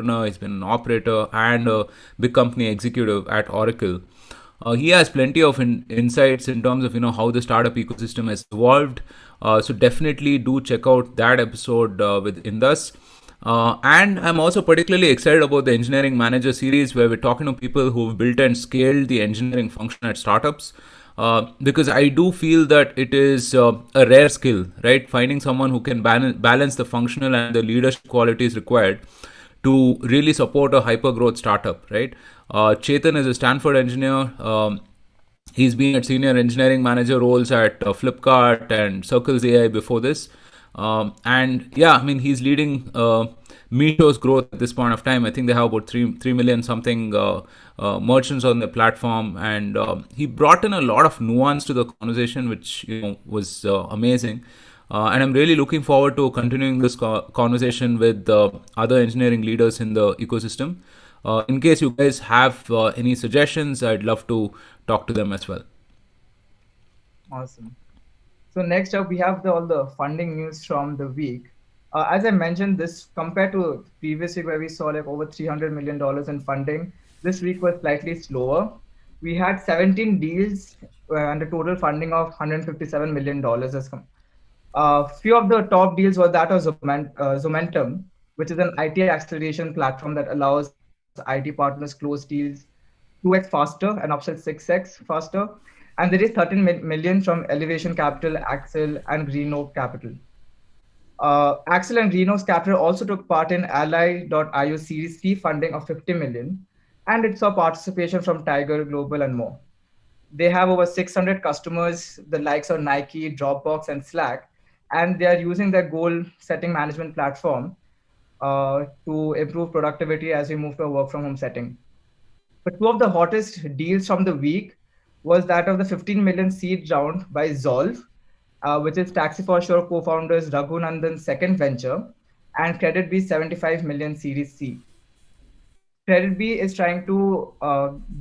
entrepreneur. He's been an operator and a big company executive at Oracle. He has plenty of insights in terms of how the startup ecosystem has evolved. So definitely do check out that episode with Indus. And I'm also particularly excited about the Engineering Manager series, where we're talking to people who've built and scaled the engineering function at startups. Because I do feel that it is a rare skill, right? Finding someone who can balance the functional and the leadership qualities required to really support a hyper growth startup, right? Chetan is a Stanford engineer. He's been at senior engineering manager roles at Flipkart and Circles AI before this. And yeah, I mean, he's leading Meesho's growth at this point of time. I think they have about 3 million something merchants on the platform, and he brought in a lot of nuance to the conversation, which was amazing. And I'm really looking forward to continuing this conversation with other engineering leaders in the ecosystem. In case you guys have any suggestions, I'd love to talk to them as well. Awesome. So next up, we have all the funding news from the week. As I mentioned, this compared to previous week where we saw like over $300 million in funding, this week was slightly slower. We had 17 deals and a total funding of $157 million. Few of the top deals were that of Zomentum, which is an IT acceleration platform that allows IT partners close deals 2x faster and upsell 6x faster. And there is 13 million from Elevation Capital, Axel, and Green Oak Capital. Axel and Green Oak Capital also took part in Ally.io Series C funding of 50 million, and it saw participation from Tiger Global and more. They have over 600 customers, the likes of Nike, Dropbox, and Slack, and they are using their goal setting management platform to improve productivity as we move to a work from home setting. But two of the hottest deals from the week was that of the 15 million seed round by Zolve, which is Taxi for Sure co-founders Raghunandan's second venture, and Credit B's 75 million Series C. Credit B is trying to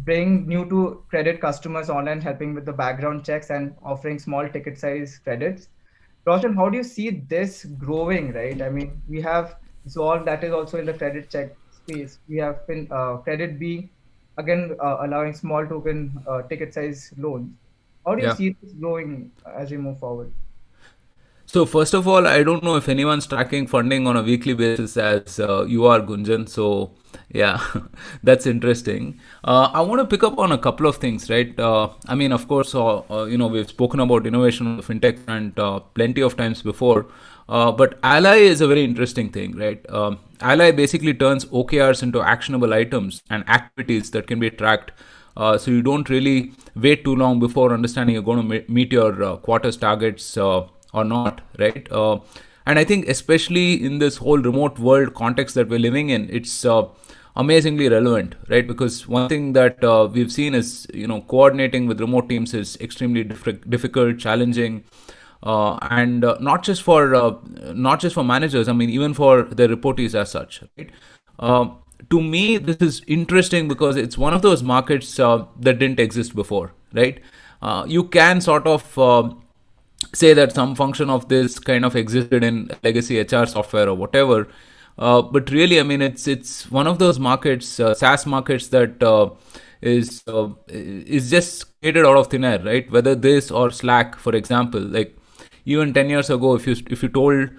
bring new to credit customers online, helping with the background checks and offering small ticket size credits. Roshan, how do you see this growing, right? I mean, we have Zolve that is also in the credit check space. We have Credit B, again, allowing small token ticket size loans. How do you Yeah. see this growing as we move forward? So first of all, I don't know if anyone's tracking funding on a weekly basis as you are, Gunjan. So yeah, that's interesting. I want to pick up on a couple of things, right? I mean, of course, we've spoken about innovation on the fintech front plenty of times before. But Ally is a very interesting thing, right? Ally basically turns OKRs into actionable items and activities that can be tracked. So you don't really wait too long before understanding you're going to meet your quarter's targets or not, right? And I think especially in this whole remote world context that we're living in, it's amazingly relevant, right? Because one thing that we've seen is, coordinating with remote teams is extremely difficult, challenging. And not just for managers. I mean, even for the reportees as such, right? To me, this is interesting because it's one of those markets that didn't exist before, right? You can sort of say that some function of this kind of existed in legacy HR software or whatever. But really, I mean, it's one of those markets, SaaS markets that is just created out of thin air, right? Whether this or Slack, for example, like even 10 years ago, if you told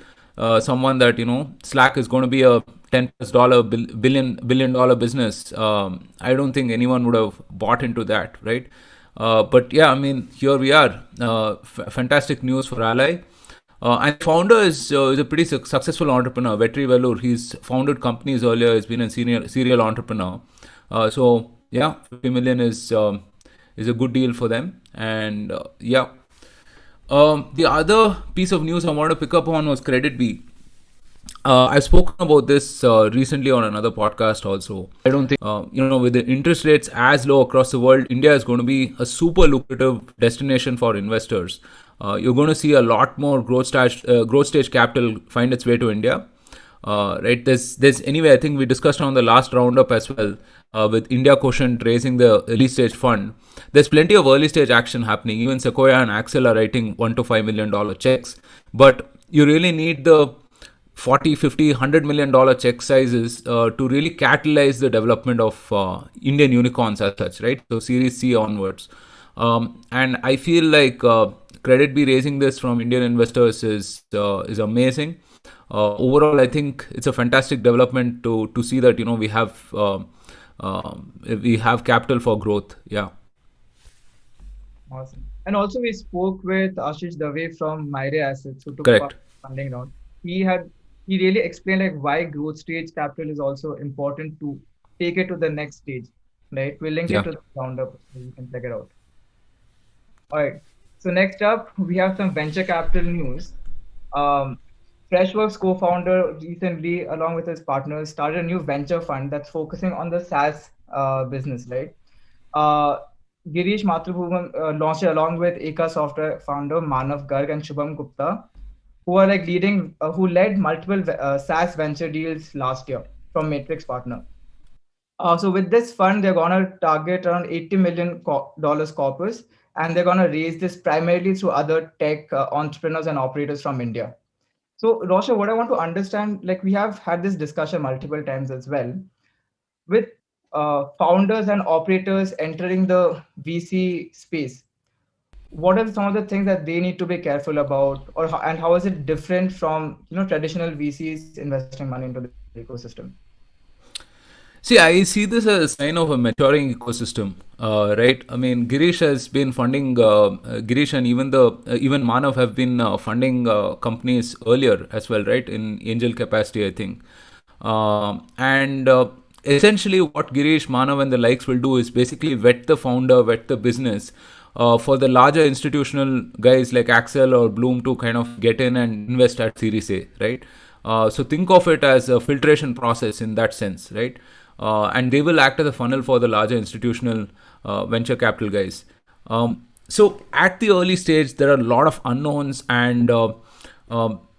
someone that Slack is going to be a $10 billion business, I don't think anyone would have bought into that, right? But yeah, I mean, here we are. Fantastic news for Ally. And founder is a pretty successful entrepreneur, Vetri Vellur. He's founded companies earlier. He's been a serial entrepreneur. So yeah, 50 million is a good deal for them. And yeah. The other piece of news I wanted to pick up on was Credit B. I've spoken about this recently on another podcast also. I don't think, with the interest rates as low across the world, India is going to be a super lucrative destination for investors. You're going to see a lot more growth stage capital find its way to India. Right? There's anyway, I think we discussed on the last roundup as well, with India Quotient raising the early stage fund. There's plenty of early stage action happening. Even Sequoia and Axel are writing $1 to $5 million checks. But you really need the 40, 50, $100 million check sizes to really catalyze the development of Indian unicorns as such, right? So Series C onwards. And I feel like credit be raising this from Indian investors is amazing. Overall, I think it's a fantastic development to see that we have capital for growth. Yeah, Awesome. And also we spoke with Ashish Dave from Myre Assets who took part correct. in the funding round. He really explained like why growth stage capital is also important to take it to the next stage. Right? We'll link it Yeah, to the roundup so you can check it out. All right. So next up, we have some venture capital news. Um, Freshworks co-founder recently, along with his partners, started a new venture fund that's focusing on the SaaS business, right? Uh, Girish Mathrubhumam launched it along with Eka Software founder Manav Garg and Shubham Gupta, who are like who led multiple SaaS venture deals last year from Matrix Partner. So with this fund, they're gonna target around $80 million corpus, and they're gonna raise this primarily through other tech entrepreneurs and operators from India. So, Rosha, what I want to understand, like we have had this discussion multiple times as well, with founders and operators entering the VC space. What are some of the things that they need to be careful about, and how is it different from traditional VCs investing money into the ecosystem? see, I see this as a sign of a maturing ecosystem, right? I mean, Girish has been funding, Girish and even Manav have been funding companies earlier as well, right? In angel capacity, I think. And essentially, what Girish, Manav, and the likes will do is basically vet the founder, vet the business. For the larger institutional guys like Axel or Bloom to kind of get in and invest at Series A, right? So think of it as a filtration process in that sense, right? And they will act as a funnel for the larger institutional venture capital guys. So at the early stage, there are a lot of unknowns, and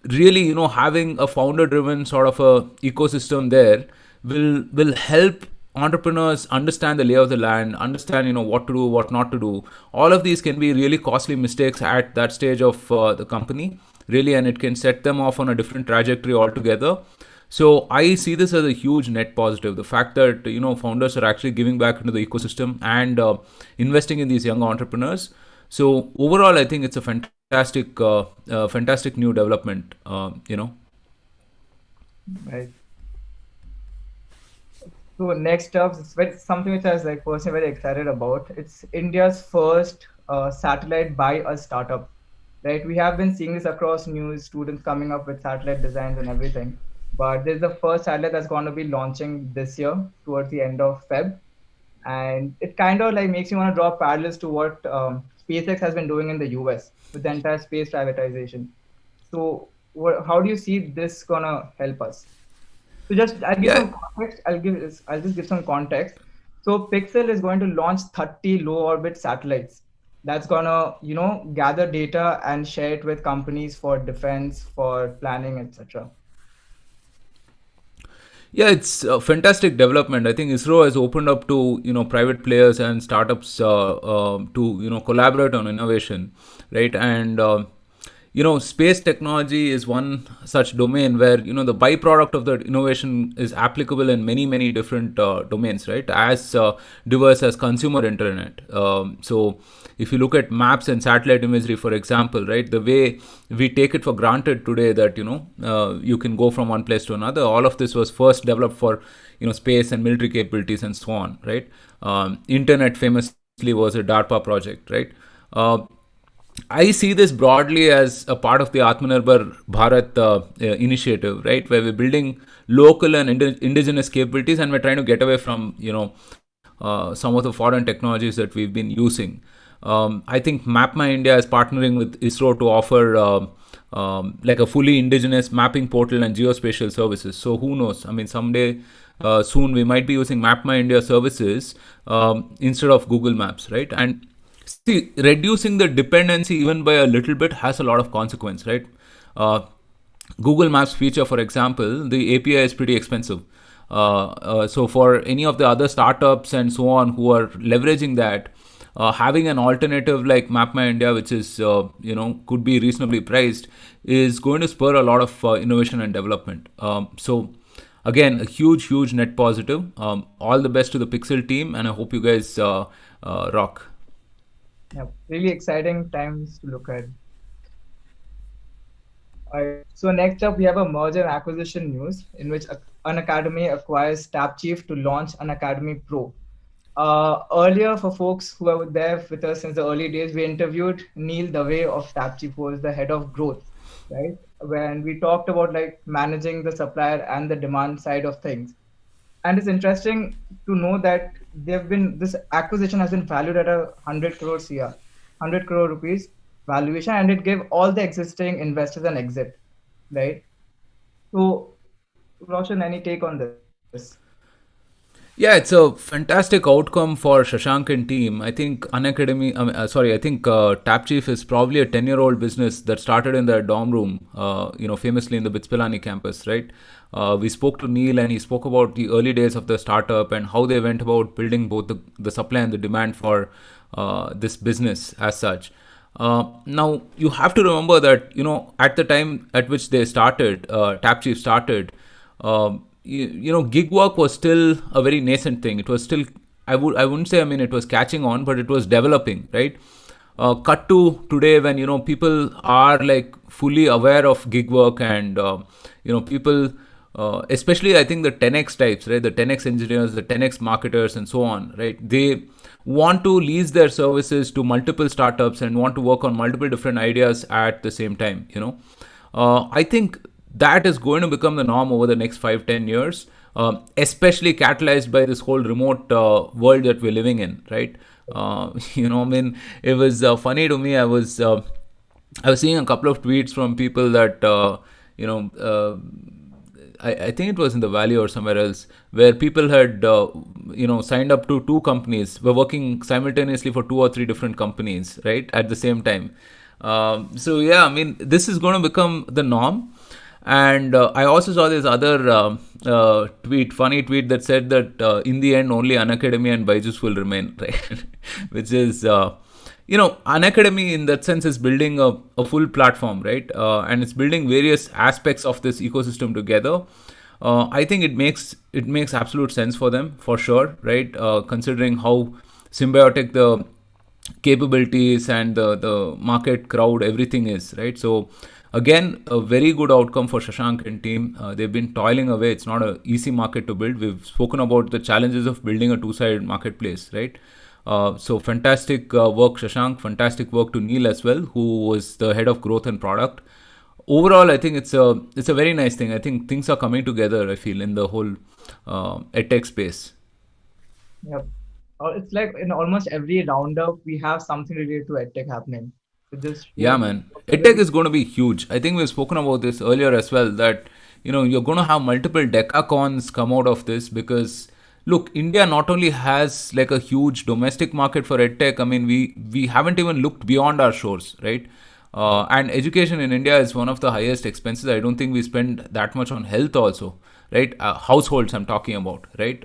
really, having a founder-driven sort of a ecosystem there will help entrepreneurs understand the lay of the land, understand what to do, what not to do. All of these can be really costly mistakes at that stage of the company, really, and it can set them off on a different trajectory altogether. So I see this as a huge net positive. The fact that founders are actually giving back into the ecosystem and investing in these young entrepreneurs. So overall, I think it's a fantastic new development. Right. So next up, something which I was like personally very excited about. It's India's first satellite by a startup. Right? We have been seeing this across news, students coming up with satellite designs and everything. But this is the first satellite that's going to be launching this year towards the end of Feb. And it kind of like makes you want to draw parallels to what SpaceX has been doing in the US with the entire space privatization. So how do you see this gonna help us? So just I'll give Yeah, some context. I'll just give some context. So Pixel is going to launch 30 low orbit satellites. That's gonna gather data and share it with companies for defense, for planning, etc. yeah, it's a fantastic development. I think ISRO has opened up to private players and startups to collaborate on innovation, right? And space technology is one such domain where the byproduct of that innovation is applicable in many different domains, right? As diverse as consumer internet. So if you look at maps and satellite imagery, for example, right, the way we take it for granted today that you can go from one place to another, all of this was first developed for space and military capabilities and so on, right? Internet famously was a DARPA project, right? I see this broadly as a part of the Atmanirbhar Bharat initiative, right, where we're building local and indigenous capabilities, and we're trying to get away from some of the foreign technologies that we've been using. I think MapMy India is partnering with ISRO to offer like a fully indigenous mapping portal and geospatial services. So who knows? I mean, someday soon we might be using MapMy India services instead of Google Maps, right? And see, reducing the dependency even by a little bit has a lot of consequence, right? Google Maps feature, for example, the API is pretty expensive. So for any of the other startups and so on who are leveraging that, having an alternative like MapMyIndia, which is could be reasonably priced, is going to spur a lot of innovation and development. So again, a huge net positive. All the best to the Pixel team, and I hope you guys rock. Yeah, really exciting times to look at. Alright, so next up we have a merger and acquisition news in which Unacademy acquires TapChief to launch Unacademy Pro. Earlier, for folks who were there with us since the early days, we interviewed Neil Dave of TapChief, who is the head of growth, right? When we talked about like managing the supplier and the demand side of things. And it's interesting to know that they've been this acquisition has been valued at 100 crores here, 100 crore rupees valuation, and it gave all the existing investors an exit, right? So, Roshan, any take on this? Yeah, it's a fantastic outcome for Shashank and team. I think I think TapChief is probably a 10-year-old business that started in their dorm room, famously in the Bitspilani campus, right? We spoke to Neil and he spoke about the early days of the startup and how they went about building both the supply and the demand for this business as such. Now, you have to remember that, at the time at which they started, TapChief started, gig work was still a very nascent thing. It was still, I wouldn't say, I mean, it was catching on, but it was developing, right? Cut to today when, people are like fully aware of gig work and, people, especially I think the 10x types, right? The 10x engineers, the 10x marketers, and so on, right? They want to lease their services to multiple startups and want to work on multiple different ideas at the same time. I think that is going to become the norm over the next 5-10 years, especially catalyzed by this whole remote world that we're living in, right? I mean, it was funny to me. I was seeing a couple of tweets from people that I think it was in the Valley or somewhere else, where people had signed up to two companies, were working simultaneously for two or three different companies, right, at the same time. So yeah, I mean, this is going to become the norm. And I also saw this other funny tweet that said that in the end, only Unacademy and Byju's will remain, right? Which is, Unacademy in that sense is building a full platform, right? And it's building various aspects of this ecosystem together. I think it makes absolute sense for them, for sure, right? Considering how symbiotic the capabilities and the market crowd, everything is, right? So again, a very good outcome for Shashank and team. They've been toiling away. It's not an easy market to build. We've spoken about the challenges of building a two-sided marketplace, right? So fantastic work, Shashank. Fantastic work to Neil as well, who was the head of growth and product. Overall, I think it's a very nice thing. I think things are coming together, I feel, in the whole edtech space. Yep. It's like in almost every roundup, we have something related to edtech happening. So this Yeah, shows man. whatever EdTech we is going to be huge. I think we've spoken about this earlier as well, that you're going to have multiple decacons come out of this because look, India not only has like a huge domestic market for EdTech. I mean, we haven't even looked beyond our shores, right? And education in India is one of the highest expenses. I don't think we spend that much on health also, right? Households I'm talking about, right?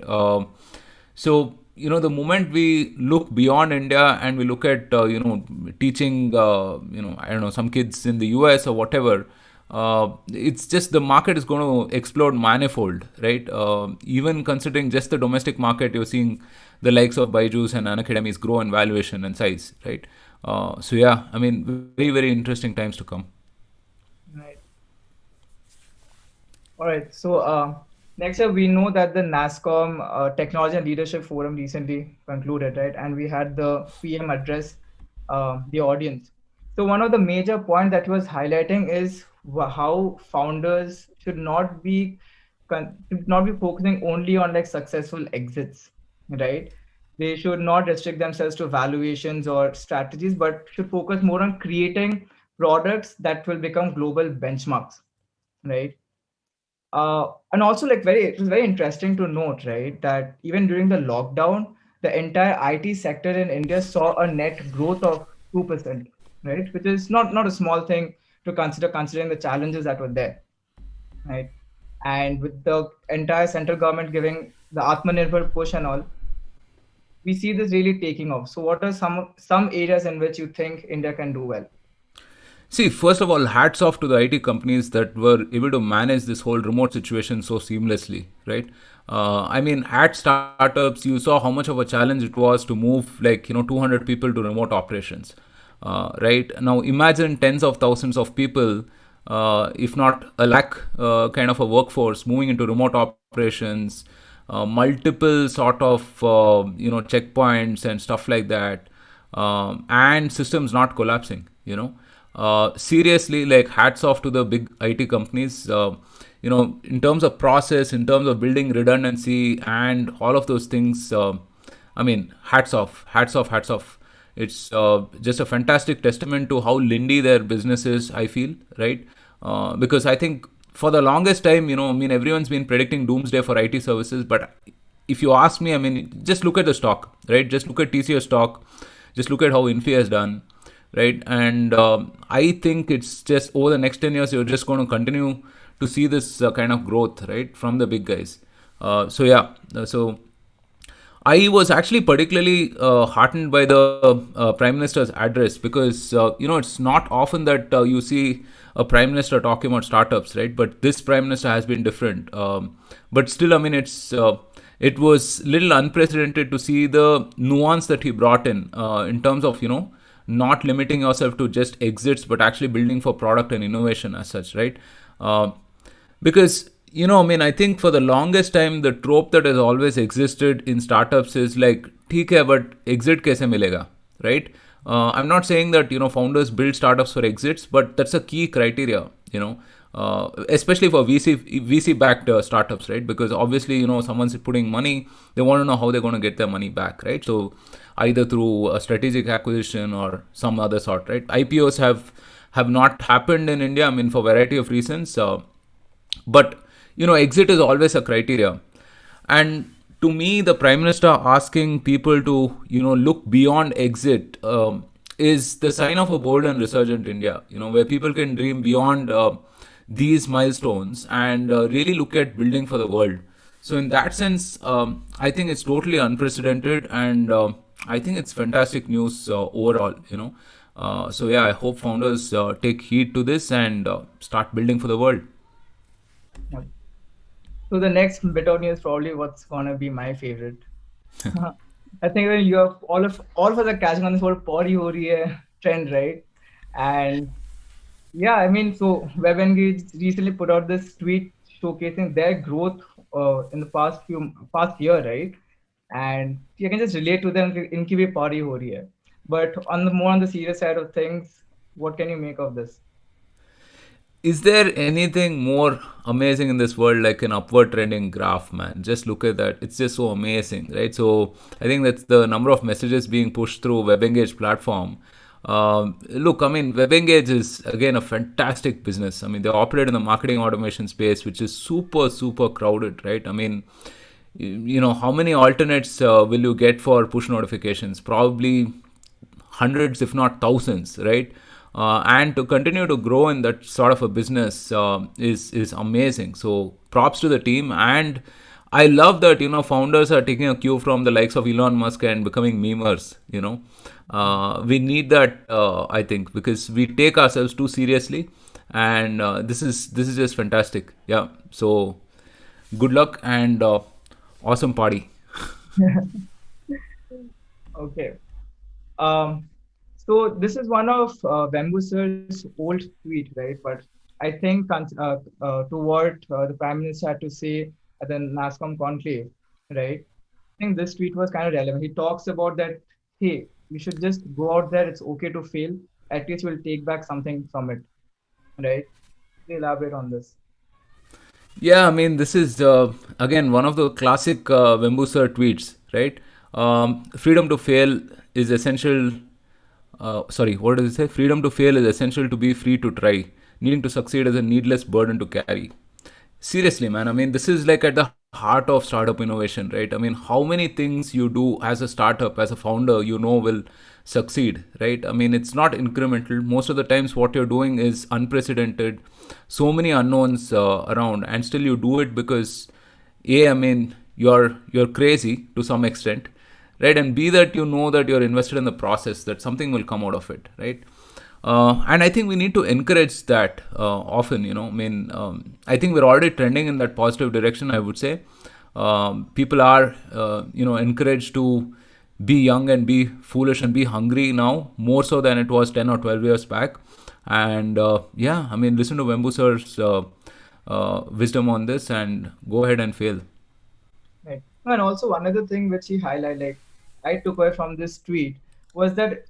So the moment we look beyond India and we look at teaching I don't know, some kids in the US or whatever, it's just the market is going to explode manifold, right? Even considering just the domestic market, you're seeing the likes of Byju's and Unacademies grow in valuation and size, right? So yeah, I mean, very interesting times to come. right. All right. So next up, we know that the NASCOM Technology and Leadership Forum recently concluded, right? And we had the PM address the audience. So one of the major points that he was highlighting is how founders should not be focusing only on like successful exits, right? They should not restrict themselves to valuations or strategies, but should focus more on creating products that will become global benchmarks, right? And also like it was very interesting to note, right, that even during the lockdown, the entire IT sector in India saw a net growth of 2%, right, which is not a small thing to consider considering the challenges that were there, right? And with the entire central government giving the Atmanirbhar push and all, we see this really taking off. So what are some areas in which you think India can do well? See, first of all, hats off to the IT companies that were able to manage this whole remote situation so seamlessly, right? I mean, at startups, you saw how much of a challenge it was to move 200 people to remote operations, right? Now, imagine tens of thousands of people, if not a lakh, kind of a workforce moving into remote operations, multiple sort of checkpoints and stuff like that, and systems not collapsing. Seriously, like hats off to the big IT companies. In terms of process, in terms of building redundancy, and all of those things. I mean, hats off, hats off, hats off. It's just a fantastic testament to how lindy their business is, I feel, right? Because I think for the longest time, I mean, everyone's been predicting doomsday for IT services, but if you ask me, I mean, just look at the stock, right? Just look at TCS stock, just look at how Infi has done, right? And I think it's just over the next 10 years, you're just going to continue to see this kind of growth, right, from the big guys. So I was actually particularly heartened by the Prime Minister's address because, it's not often that you see a Prime Minister talking about startups, right? But this Prime Minister has been different. But still, I mean, it was little unprecedented to see the nuance that he brought in terms of, not limiting yourself to just exits, but actually building for product and innovation as such, right? Because I mean, I think for the longest time, the trope that has always existed in startups is like, ठीक है, but exit कैसे मिलेगा, right? I'm not saying that founders build startups for exits, but that's a key criteria, especially for VC backed startups, right? Because obviously, someone's putting money, they want to know how they're going to get their money back, right? So either through a strategic acquisition or some other sort, right? IPOs have not happened in India, I mean, for a variety of reasons, but exit is always a criteria. And to me, the Prime Minister asking people to look beyond exit is the sign of a bold and resurgent India, where people can dream beyond these milestones and really look at building for the world. So in that sense, I think it's totally unprecedented, and I think it's fantastic news overall. So yeah, I hope founders take heed to this and start building for the world. So the next bit of news probably what's gonna be my favorite. I think when you have all of us are catching on this whole pori ho rahi hai trend, right? And yeah, I mean, so WebEngage recently put out this tweet showcasing their growth in the past year, right? And you can just relate to them. इनकी भी party हो रही है. But on the serious side of things, what can you make of this? Is there anything more amazing in this world like an upward trending graph, man? Just look at that. It's just so amazing, right? So I think that's the number of messages being pushed through WebEngage platform. Look, I mean, WebEngage is again a fantastic business. I mean, they operate in the marketing automation space, which is super, super crowded, right? I mean, how many alternates will you get for push notifications? Probably hundreds, if not thousands, right? And to continue to grow in that sort of a business is amazing. So props to the team, and I love that founders are taking a cue from the likes of Elon Musk and becoming memers. We need that, I think, because we take ourselves too seriously, and this is just fantastic. Yeah. So good luck and awesome party. Okay. So this is one of Vembu sir's old tweet, right? But I think to what the Prime Minister had to say at the NASCOM conclave, right? I think this tweet was kind of relevant. He talks about that, hey, we should just go out there. It's okay to fail. At least we'll take back something from it, right? Elaborate on this. Yeah, I mean, this is again one of the classic Vembu sir tweets, right? Freedom to fail is essential. Sorry, what does it say? Freedom to fail is essential to be free to try. Needing to succeed is a needless burden to carry. Seriously, man. I mean, this is like at the heart of startup innovation, right? I mean, how many things you do as a startup, as a founder, will succeed, right? I mean, it's not incremental. Most of the times, what you're doing is unprecedented. So many unknowns around, and still you do it because, I mean, you're crazy to some extent. right? And B, that you know that you're invested in the process, that something will come out of it, right? And I think we need to encourage that often. I think we're already trending in that positive direction, I would say. People are, encouraged to be young and be foolish and be hungry now, more so than it was 10 or 12 years back. And listen to Vembu sir's wisdom on this and go ahead and fail. Right. And also another thing which he highlighted, like I took away from this tweet, was that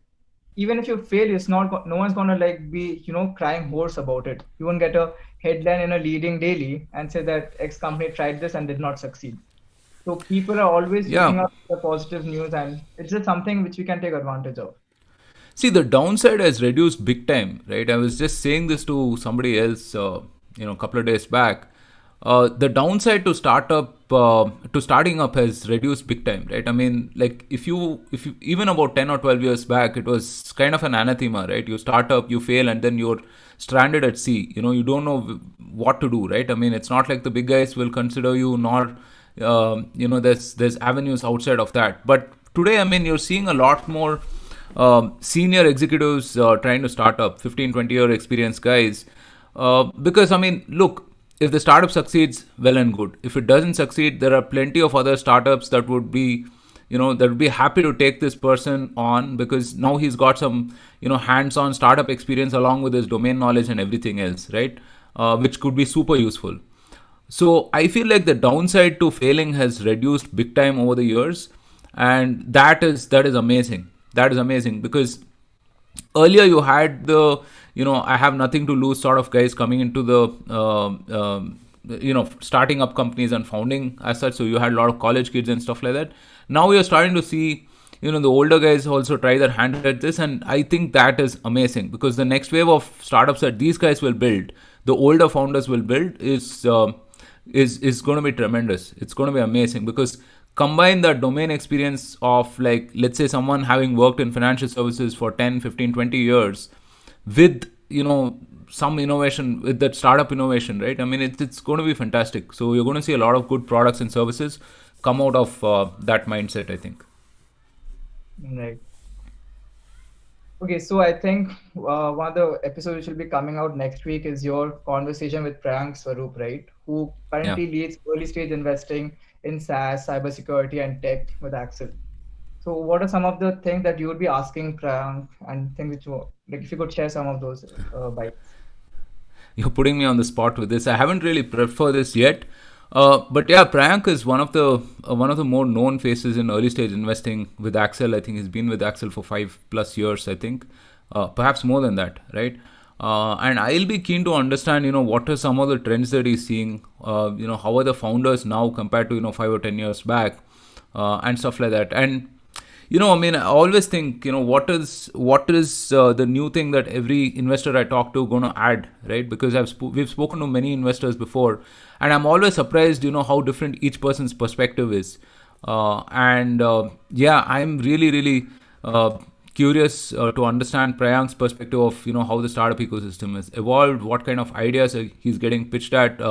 even if you fail, it's not no one's gonna like be crying horse about it. You won't get a headline in a leading daily and say that X company tried this and did not succeed. So people are always looking Yeah. up the positive news, and it's just something which we can take advantage of. See, the downside has reduced big time, right? I was just saying this to somebody else, a couple of days back. The downside to starting up has reduced big time, right? I mean, like if you even about 10 or 12 years back, it was kind of an anathema, right? You start up, you fail, and then you're stranded at sea. You don't know what to do, right? I mean, it's not like the big guys will consider you, nor there's avenues outside of that. But today, I mean, you're seeing a lot more senior executives trying to start up, 15, 20-year experienced guys. Because, I mean, look, if the startup succeeds, well and good. If it doesn't succeed, there are plenty of other startups that would be, happy to take this person on, because now he's got some, hands-on startup experience along with his domain knowledge and everything else, right? Which could be super useful. So I feel like the downside to failing has reduced big time over the years, and that is amazing. That is amazing, because earlier you had the I have nothing to lose sort of guys coming into the starting up companies and founding as such. So you had a lot of college kids and stuff like that. Now you're starting to see the older guys also try their hand at this, and I think that is amazing, because the next wave of startups that these guys will build, the older founders will build, is going to be tremendous. It's going to be amazing, because combine the domain experience of, like, let's say someone having worked in financial services for 10, 15, 20 years with some innovation, with that startup innovation, right? I mean, it's going to be fantastic. So you're going to see a lot of good products and services come out of that mindset, I think. Right. Okay, so I think one of the episodes which will be coming out next week is your conversation with Priyank Swaroop, right? Who Yeah. currently leads early stage investing in SaaS, cybersecurity, and tech with Axel. So, what are some of the things that you would be asking Priyank, and things which you like? If you could share some of those bites. You're putting me on the spot with this. I haven't really prepped for this yet. But yeah, Priyank is one of the more known faces in early stage investing with Axel. I think he's been with Axel for 5+ years, I think, perhaps more than that, right? And I'll be keen to understand, what are some of the trends that he's seeing. How are the founders now compared to 5 or 10 years back, and stuff like that. And I mean, I always think, what is the new thing that every investor I talk to gonna add, right? Because we've spoken to many investors before, and I'm always surprised, how different each person's perspective is. I'm really, really curious to understand Prayank's perspective of how the startup ecosystem has evolved, what kind of ideas he's getting pitched at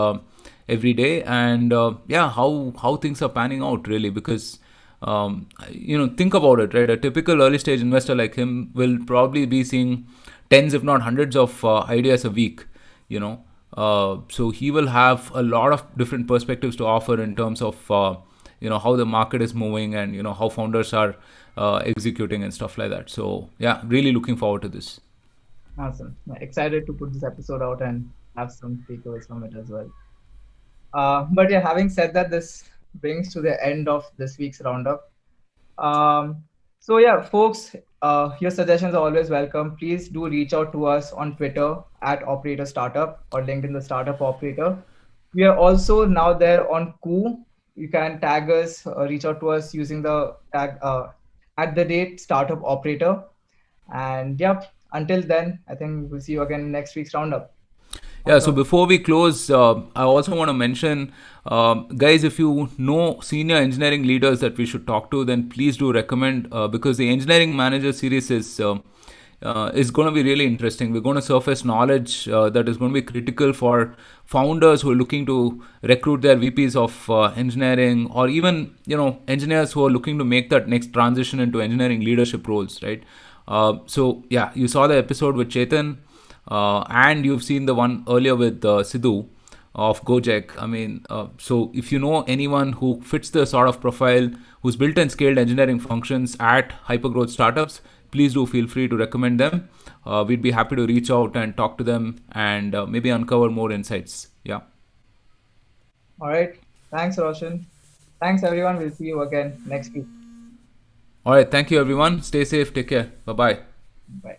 every day, and how things are panning out, really. Because think about it, right? A typical early stage investor like him will probably be seeing tens, if not hundreds, of ideas a week. So he will have a lot of different perspectives to offer in terms of how the market is moving, and how founders are executing and stuff like that. So yeah, really looking forward to this. Awesome. Yeah, excited to put this episode out and have some takeaways from it as well. But yeah, having said that, this brings to the end of this week's roundup. So yeah, folks, your suggestions are always welcome. Please do reach out to us on Twitter at Operator Startup or LinkedIn the Startup Operator. We are also now there on Koo. You can tag us, reach out to us using the tag @ Startup Operator. And yeah, until then, I think we'll see you again next week's roundup. Yeah, so before we close, I also want to mention, guys, if you know senior engineering leaders that we should talk to, then please do recommend, because the Engineering Manager series is going to be really interesting. We're going to surface knowledge that is going to be critical for founders who are looking to recruit their VPs of engineering, or even engineers who are looking to make that next transition into engineering leadership roles, right? So yeah, you saw the episode with Chetan, and you've seen the one earlier with Sidhu of Gojek. I mean, so if you know anyone who fits the sort of profile, who's built and scaled engineering functions at hypergrowth startups, please do feel free to recommend them. We'd be happy to reach out and talk to them and maybe uncover more insights. Yeah. All right. Thanks, Roshan. Thanks, everyone. We'll see you again next week. All right. Thank you, everyone. Stay safe. Take care. Bye bye. Bye.